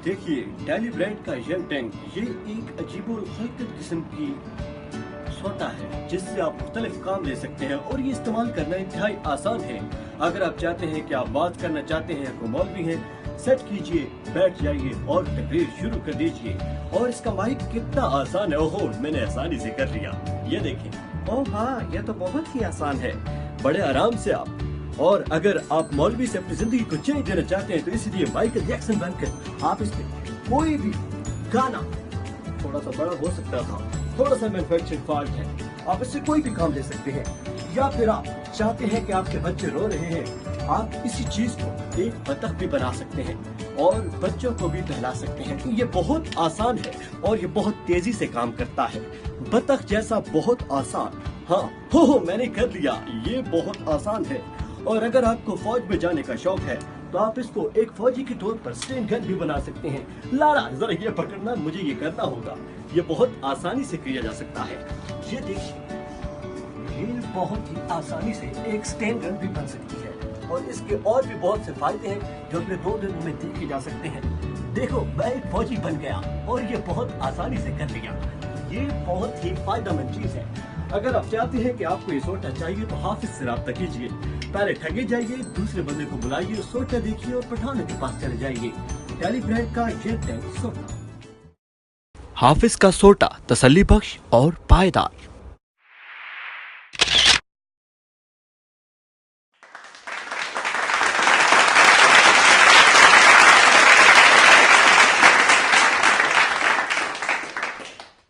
देखिए, daily brand का young tank ये एक अजीबोगरीब किस्म की सोटा है जिससे आप मुख्तलिफ काम ले सकते हैं और ये इस्तेमाल करना इंतहाई आसान है। अगर आप चाहते हैं कि आप बात करना चाहते हैं, कोई मौलवी हैं, सेट कीजिए, बैठ जाइए और तकरीर शुरू कर दीजिए। और इसका माइक कितना आसान है, ओहो मैंने आसानी से कर लिया, ये देखें। ओह हाँ, ये तो बहुत ही आसान है, बड़े आराम से आप। और अगर आप मौलवी से अपनी जिंदगी को चेंज देना चाहते हैं तो इसलिए माइकल जैक्सन बनकर आप इसमें कोई भी गाना, थोड़ा सा बड़ा हो सकता था, थोड़ा सा मैन्युफैक्चरिंग फॉल्ट है, आप इससे कोई भी काम ले सकते हैं। या फिर आप चाहते हैं कि आपके बच्चे रो रहे हैं, आप इसी चीज को एक बतख भी बना सकते हैं और बच्चों को भी टहला सकते हैं। तो ये बहुत आसान है और ये बहुत तेजी से काम करता है, बतख जैसा बहुत आसान। हाँ हो मैंने कर लिया, ये बहुत आसान है। और अगर आपको फौज में जाने का शौक है तो आप इसको एक फौजी के तौर पर स्टेन गन भी बना सकते हैं। लाड़ा जरा ये पकड़ना, मुझे ये करना होगा। ये बहुत आसानी से किया जा सकता है, ये देखिए, ये बहुत ही आसानी से एक स्टेन गन भी बन सकती है। और इसके और भी बहुत से फायदे हैं जो अपने 2 दिनों में देखे जा सकते हैं। देखो मैं एक फौजी बन गया और ये बहुत आसानी से कर लिया। ये बहुत ही फायदेमंद चीज है। अगर आप चाहते हैं कि आपको ये सोटा चाहिए तो हाफिज से राब्ता कीजिए, पहले ठगे जाइए, दूसरे बंदे को बुलाइए, सोटा देखिए और पठानों के पास चले जाइए। डेली ब्रांड का ये टैंक सोटा, हाफिज का सोटा तसल्ली बख्श और पायदार।